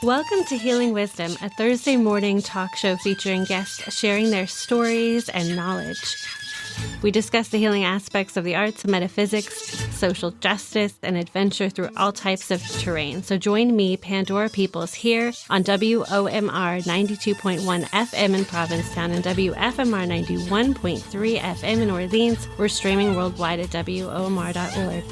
Welcome to Healing Wisdom, a Thursday morning talk show featuring guests sharing their stories and knowledge. We discuss the healing aspects of the arts, metaphysics, social justice, and adventure through all types of terrain. So join me, Pandora Peoples, here on WOMR 92.1 FM in Provincetown and WFMR 91.3 FM in Orleans. We're streaming worldwide at WOMR.org.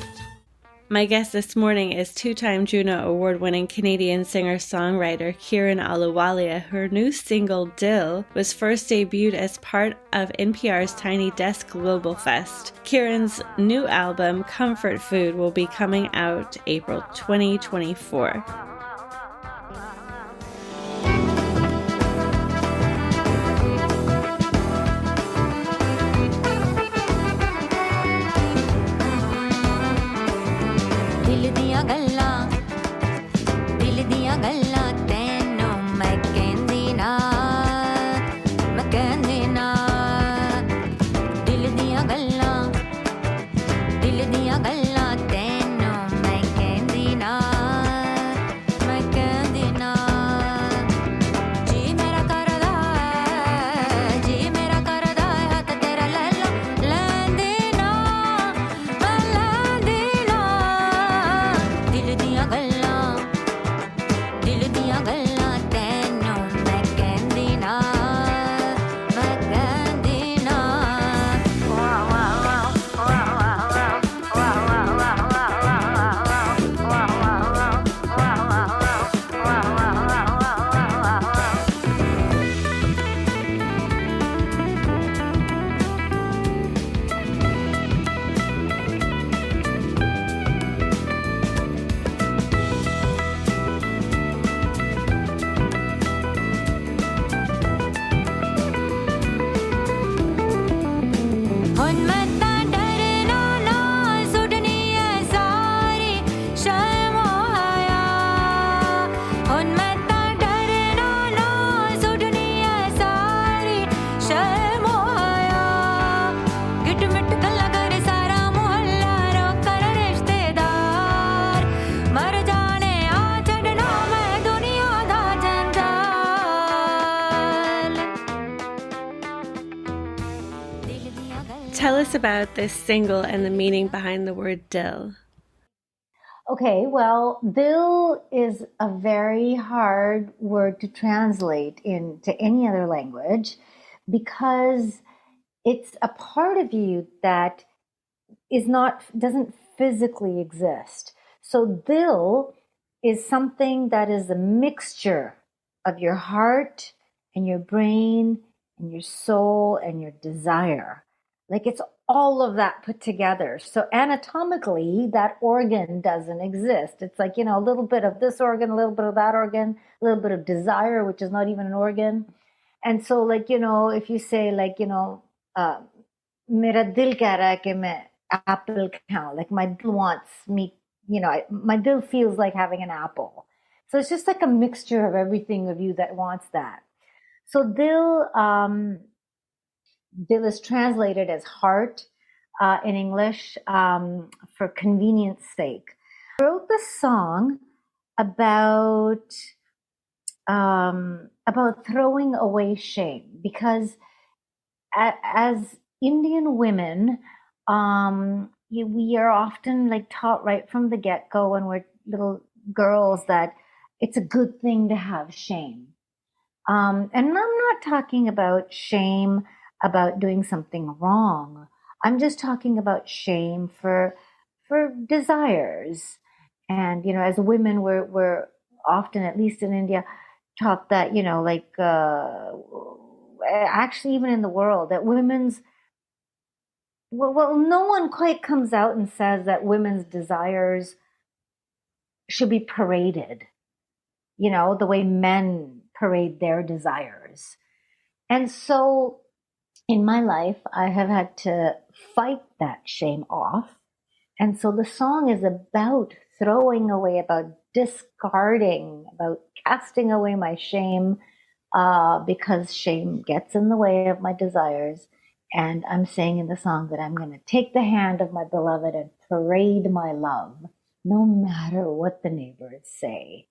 My guest this morning is two-time Juno Award-winning Canadian singer-songwriter Kiran Ahluwalia. Her new single, Dil, was first debuted as part of NPR's Tiny Desk Global Fest. Kiran's new album, Comfort Food, will be coming out April 2024. Tell us about this single and the meaning behind the word Dil. Okay, well, Dil is a very hard word to translate into any other language because it's a part of you that doesn't physically exist. So Dil is something that is a mixture of your heart and your brain and your soul and your desire. Like it's all of that put together. So anatomically, that organ doesn't exist. It's like, a little bit of this organ, a little bit of that organ, a little bit of desire, which is not even an organ. And so like, if you say like, mera dil keh raha hai ki main apple khaun, like my dil wants me, my dil feels like having an apple. So it's just like a mixture of everything of you that wants that. So Dil is translated as heart in English for convenience sake. I wrote the song about throwing away shame because as Indian women, we are often like taught right from the get-go when we're little girls that it's a good thing to have shame. And I'm not talking about shame about doing something wrong. I'm just talking about shame for desires. And, as women, we're often, at least in India, taught that, actually even in the world, that no one quite comes out and says that women's desires should be paraded, the way men parade their desires. And so in my life, I have had to fight that shame off. And so the song is about throwing away, about discarding, about casting away my shame, because shame gets in the way of my desires. And I'm saying in the song that I'm going to take the hand of my beloved and parade my love, no matter what the neighbors say.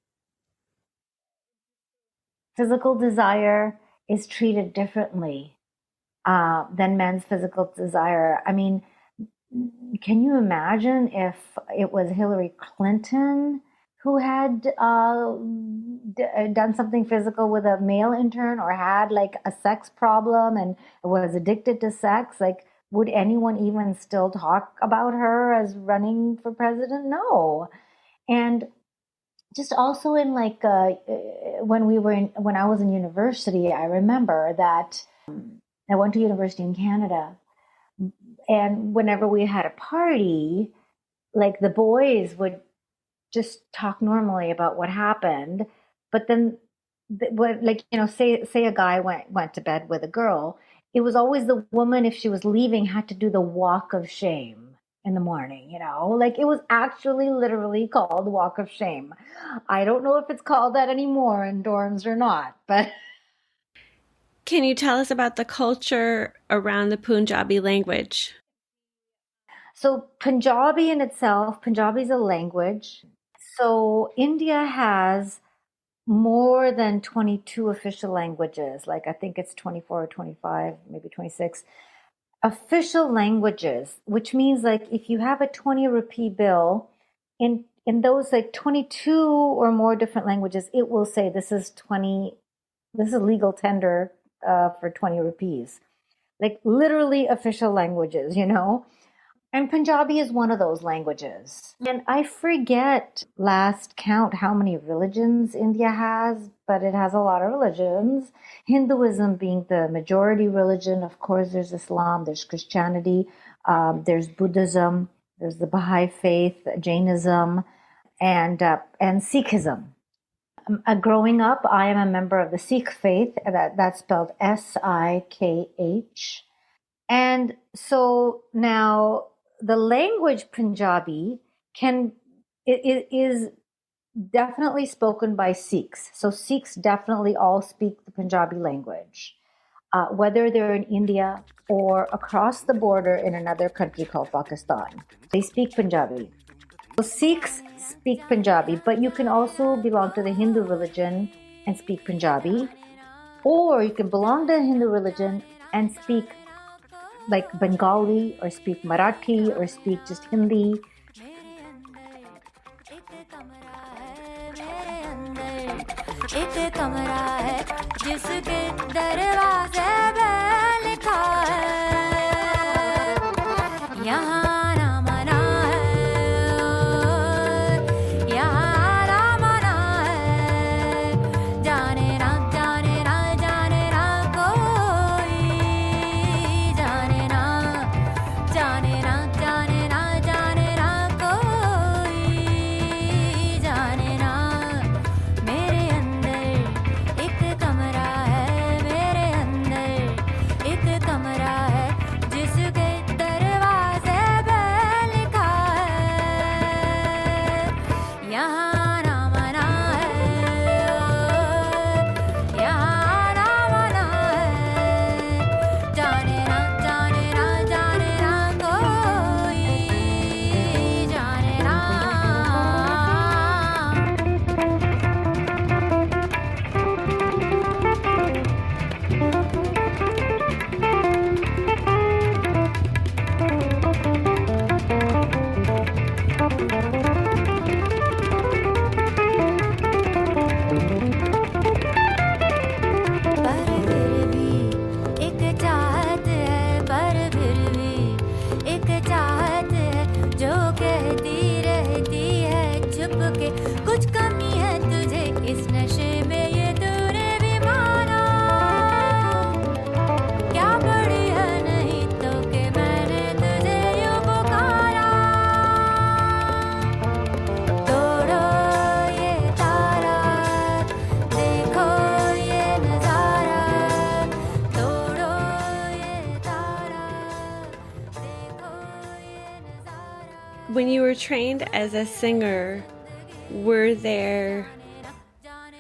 physical desire is treated differently than men's physical desire. I mean, can you imagine if it was Hillary Clinton who had done something physical with a male intern, or had like a sex problem and was addicted to sex? Like, would anyone even still talk about her as running for president? No. And just also in like when I was in university, I remember that I went to university in Canada, and whenever we had a party, like the boys would just talk normally about what happened, but then like, you know, say a guy went to bed with a girl, it was always the woman, if she was leaving, had to do the walk of shame in the morning, you know, like it was actually literally called walk of shame. I don't know if it's called that anymore in dorms or not, but Can you tell us about the culture around the Punjabi language? so Punjabi in itself, Punjabi is a language. So India has more than 22 official languages. Like I think it's 24 or 25, maybe 26 official languages, which means like if you have a 20 rupee bill in those like 22 or more different languages, it will say this is legal tender for 20 rupees. Like literally official languages, you know? And Punjabi is one of those languages. And I forget last count how many religions India has, but it has a lot of religions. Hinduism being the majority religion. Of course, there's Islam, there's Christianity, there's Buddhism, there's the Baha'i faith, Jainism, and Sikhism. Growing up, I am a member of the Sikh faith. That's spelled Sikh. And so now the language Punjabi is definitely spoken by Sikhs. So Sikhs definitely all speak the Punjabi language, whether they're in India or across the border in another country called Pakistan. They speak Punjabi. So Sikhs speak Punjabi, but you can also belong to the Hindu religion and speak Punjabi, or you can belong to the Hindu religion and speak like Bengali, or speak Marathi, or speak just Hindi. When you were trained as a singer, were there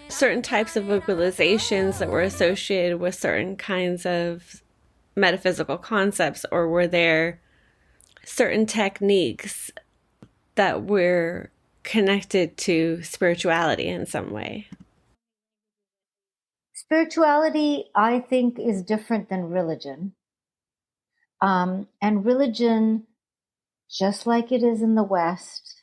certain types of vocalizations that were associated with certain kinds of metaphysical concepts, or were there certain techniques that were connected to spirituality in some way? spirituality, I think, is different than religion. And religion, just like it is in the West,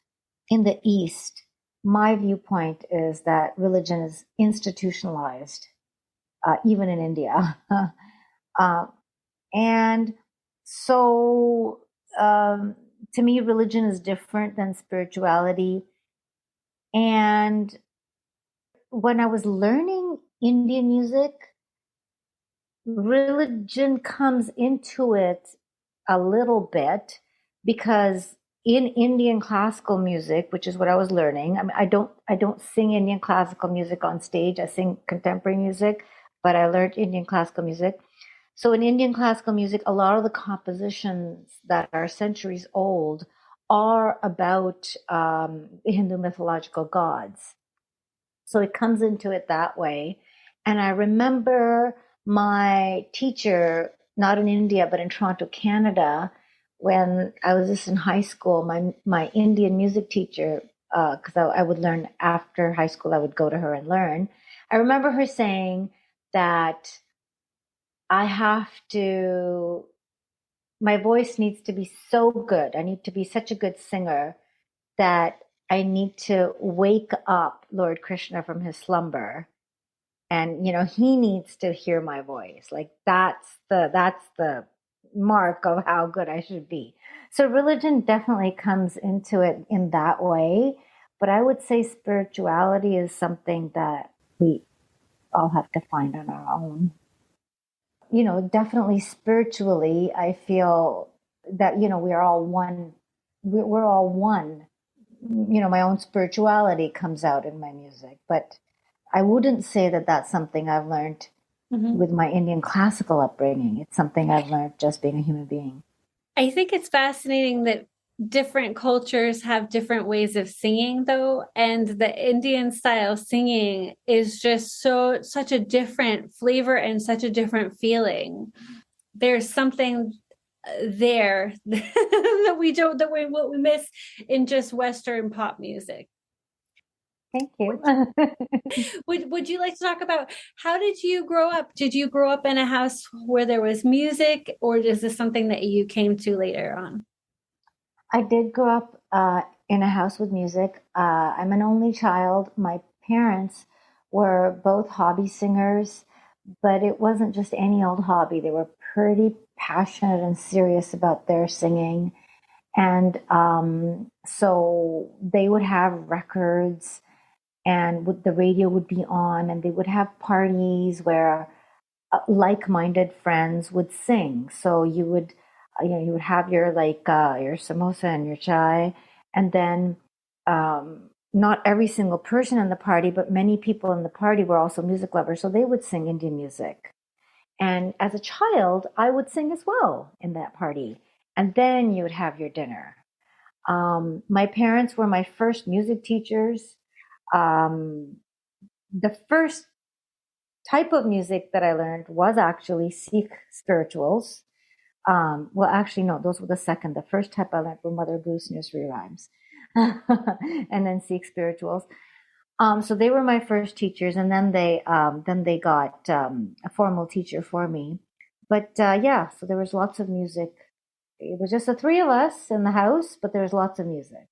in the East, my viewpoint is that religion is institutionalized, even in India. And so, to me, religion is different than spirituality. And when I was learning Indian music, religion comes into it a little bit because in Indian classical music, which is what I was learning, I mean, I don't sing Indian classical music on stage. I sing contemporary music, but I learned Indian classical music. So in Indian classical music, a lot of the compositions that are centuries old are about Hindu mythological gods. So it comes into it that way. And I remember my teacher, not in India, but in Toronto, Canada, when I was just in high school, my Indian music teacher, because I would learn after high school, I would go to her and learn. I remember her saying that my voice needs to be so good. I need to be such a good singer that I need to wake up Lord Krishna from his slumber. And, he needs to hear my voice. Like that's the mark of how good I should be. So religion definitely comes into it in that way. But I would say spirituality is something that we all have to find on our own. Definitely spiritually, I feel that, we're all one. We're all one. My own spirituality comes out in my music, but I wouldn't say that that's something I've learned with my Indian classical upbringing. It's something I've learned just being a human being. I think it's fascinating that different cultures have different ways of singing, though, and the Indian style singing is just such a different flavor and such a different feeling. There's something there that we miss in just Western pop music. Thank you. Would you like to talk about how did you grow up? Did you grow up in a house where there was music, or is this something that you came to later on? I did grow up in a house with music. I'm an only child. My parents were both hobby singers, but it wasn't just any old hobby. They were pretty passionate and serious about their singing. And so they would have records, and the radio would be on, and they would have parties where like-minded friends would sing. So you would have your your samosa and your chai, and then not every single person in the party, but many people in the party were also music lovers, so they would sing Indian music. And as a child, I would sing as well in that party. And then you would have your dinner. My parents were my first music teachers. The first type of music that I learned was actually Sikh spirituals. Well, actually, no, those were the second. The first type I learned were Mother Goose nursery rhymes, and then Sikh spirituals. So they were my first teachers, and then they got a formal teacher for me. But yeah, so there was lots of music. It was just the three of us in the house, but there was lots of music.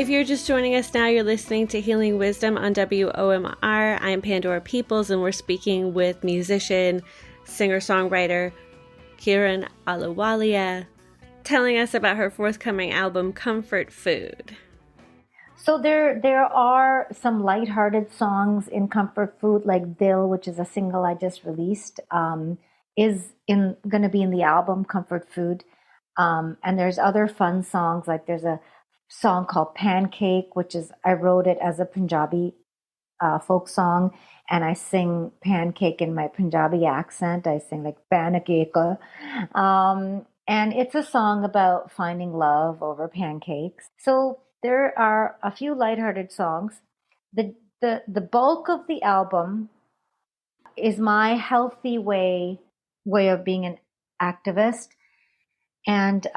If you're just joining us now, you're listening to Healing Wisdom on WOMR. I'm Pandora Peoples, and we're speaking with musician, singer-songwriter Kiran Ahluwalia, telling us about her forthcoming album, Comfort Food. So there are some lighthearted songs in Comfort Food, like Dil, which is a single I just released, is going to be in the album Comfort Food. And there's other fun songs, like there's a song called Pancake, which is, I wrote it as a Punjabi folk song, and I sing pancake in my Punjabi accent. I sing like pancake. And it's a song about finding love over pancakes. So there are a few lighthearted songs. The bulk of the album is my healthy way of being an activist. And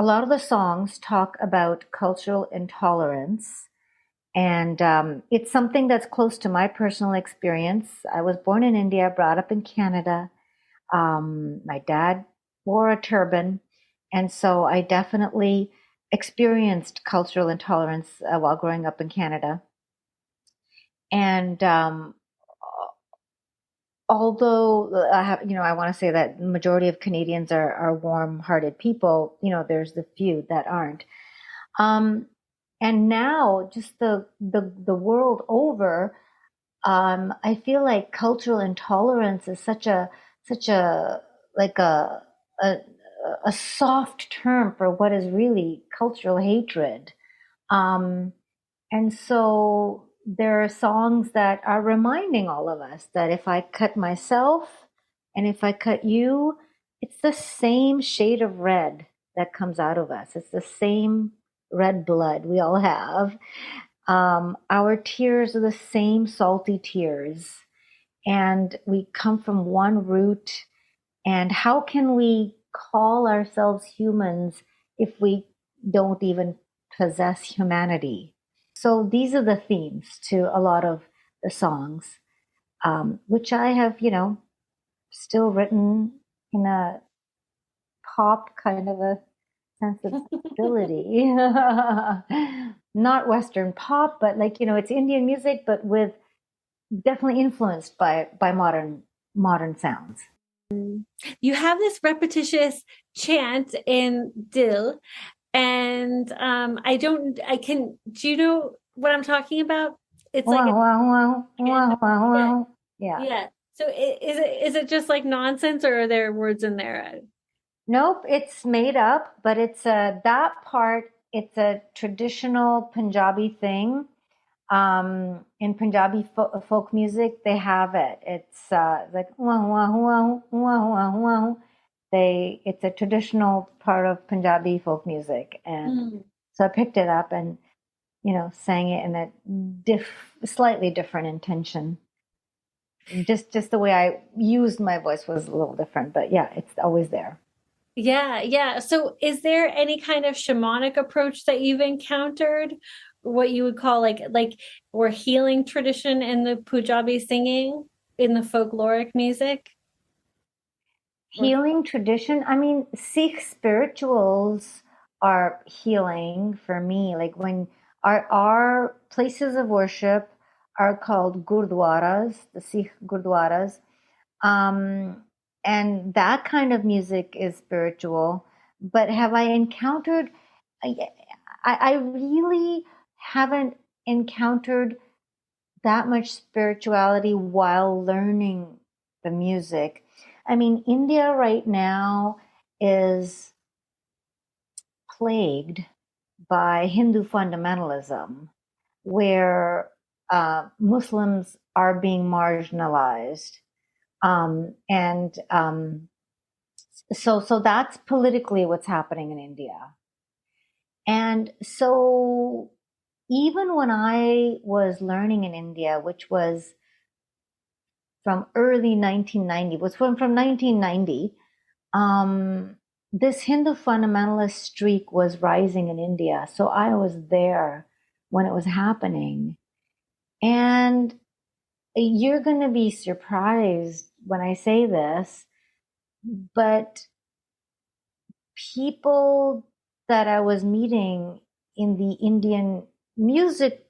a lot of the songs talk about cultural intolerance. And it's something that's close to my personal experience. I was born in India, brought up in Canada. My dad wore a turban. And so I definitely experienced cultural intolerance while growing up in Canada. And although I want to say that the majority of Canadians are warm-hearted people, there's the few that aren't. And now, just the world over, I feel like cultural intolerance is such a like a soft term for what is really cultural hatred. And so there are songs that are reminding all of us that if I cut myself and if I cut you, it's the same shade of red that comes out of us. It's the same red blood we all have. Our tears are the same salty tears, and we come from one root. And how can we call ourselves humans if we don't even possess humanity? So these are the themes to a lot of the songs, which I have, still written in a pop kind of a sensibility. Not Western pop, but it's Indian music, but with definitely influenced by modern sounds. You have this repetitious chant in Dil, and do you know what I'm talking about? It's like yeah. So is it just like nonsense, or are there words in there? Nope, it's made up, but it's that part. It's a traditional Punjabi thing. In Punjabi folk music, they have it. It's like it's a traditional part of Punjabi folk music, and so I picked it up and sang it in a slightly different intention. Just the way I used my voice was a little different, but yeah, it's always there. Yeah. So is there any kind of shamanic approach that you've encountered? What you would call like or healing tradition in the Punjabi singing, in the folkloric music? Healing tradition? I mean, Sikh spirituals are healing for me. Like when our places of worship are called gurdwaras, the Sikh gurdwaras. And that kind of music is spiritual. But have I encountered, I really haven't encountered that much spirituality while learning the music. I mean, India right now is plagued by Hindu fundamentalism, where Muslims are being marginalized. So that's politically what's happening in India. And so even when I was learning in India, which was from early 1990, was from 1990, this Hindu fundamentalist streak was rising in India. So I was there when it was happening. And you're going to be surprised when I say this, but people that I was meeting in the Indian music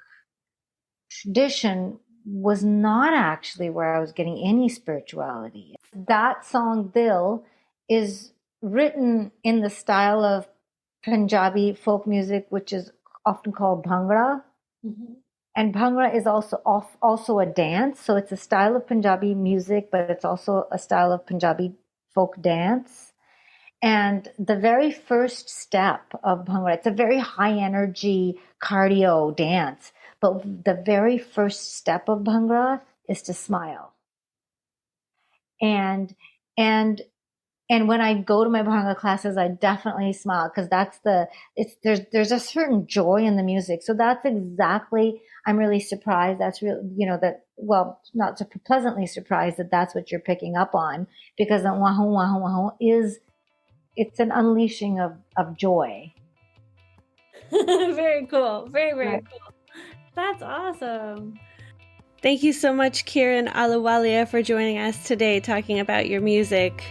tradition was not actually where I was getting any spirituality. That song, Dil, is written in the style of Punjabi folk music, which is often called Bhangra. Mm-hmm. And Bhangra is also a dance. So it's a style of Punjabi music, but it's also a style of Punjabi folk dance. And the very first step of Bhangra, it's a very high energy cardio dance. But the very first step of Bhangra is to smile. And when I go to my Bhangra classes, I definitely smile because there's a certain joy in the music. So that's exactly, I'm really surprised. That's really, not so pleasantly surprised that that's what you're picking up on, because the wahu wahu wahu it's an unleashing of joy. Very cool. Very, very cool. That's awesome. Thank you so much, Kiran Ahluwalia, for joining us today talking about your music.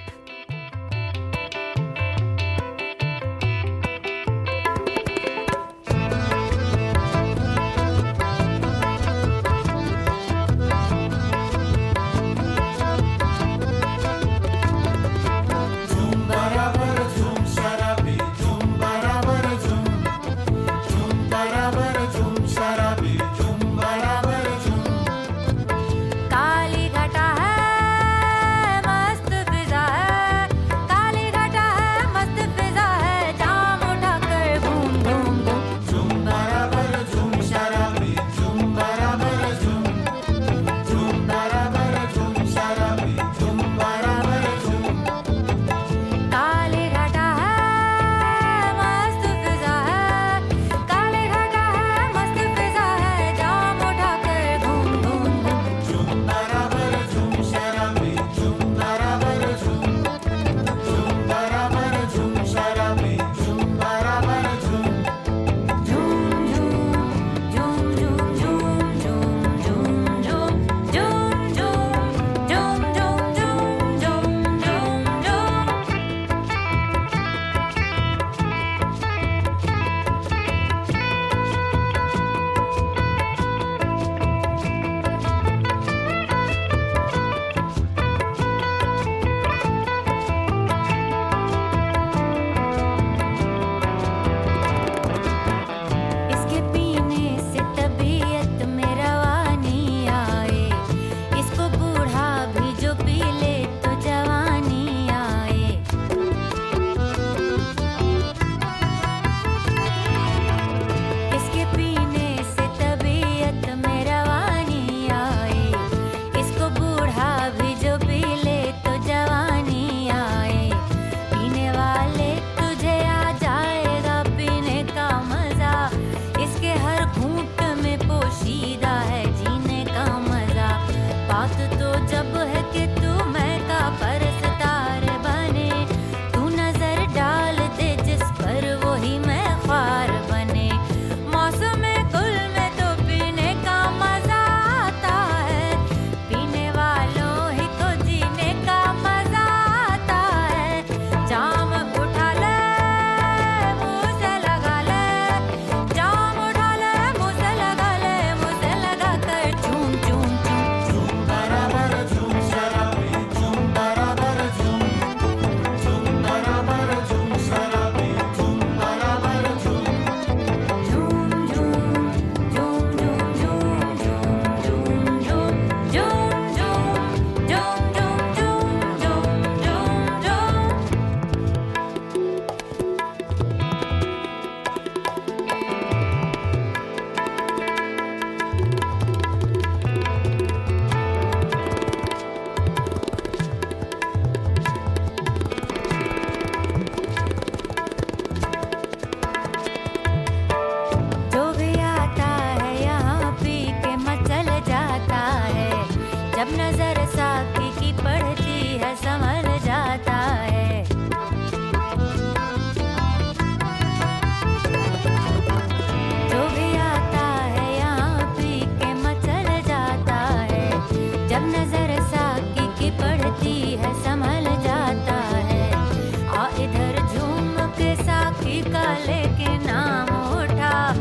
लेके नाम उठा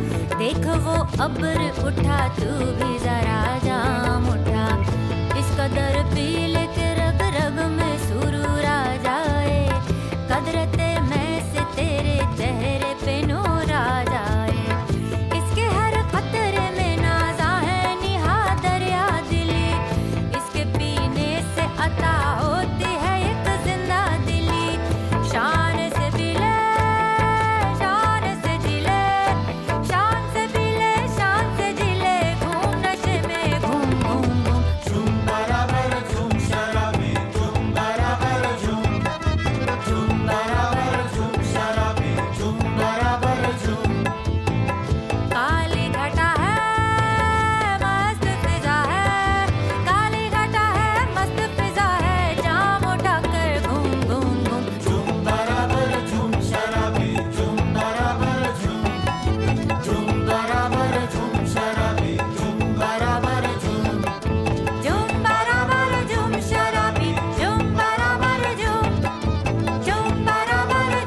वो अब्र उठा तू भी जरा जाम उठा इस कदर पीले के रग रग में सुरूर आ जाए कदरते मैं से तेरे चेहरे पे नूर आ जाए इसके हर खतरे में नाजा है निहा दरिया दिली इसके पीने से अता होती है एक जिंदा दिली शान से पिले शान से जिले शान से पिले शान से जिले घूम नशे में घूम घूम घूम झूम बराबर झूम शराबी झूम बराबर झूम शराबी झूम बराबर झूम काली घटा है मस्त फिजा है काली घटा है मस्त फिजा है जाम उठा कर घूम घूम घूम झूम बराबर झूम शराबी झूम बराबर झूम शराबी झूम बराबर झूम झूम बराबर झूम शराबी झूम बराबर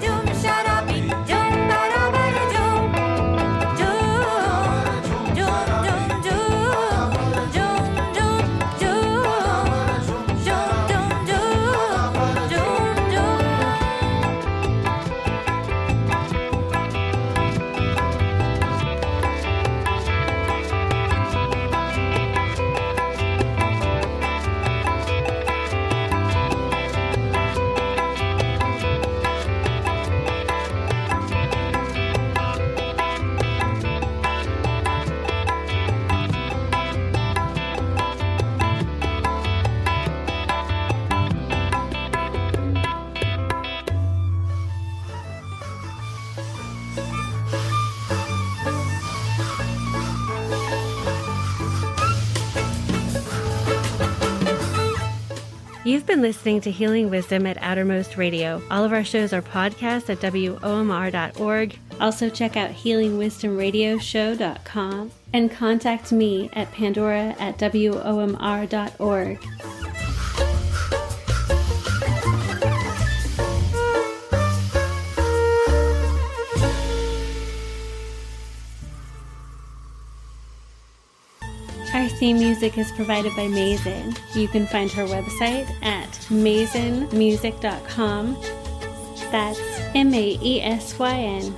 झूम शराबी झूम बराबर झूम You've been listening to Healing Wisdom at Outermost Radio. All of our shows are podcasts at WOMR.org. Also check out healingwisdomradioshow.com and contact me at pandora@WOMR.org. Our theme music is provided by Mason. You can find her website at masonmusic.com. That's MAESYN.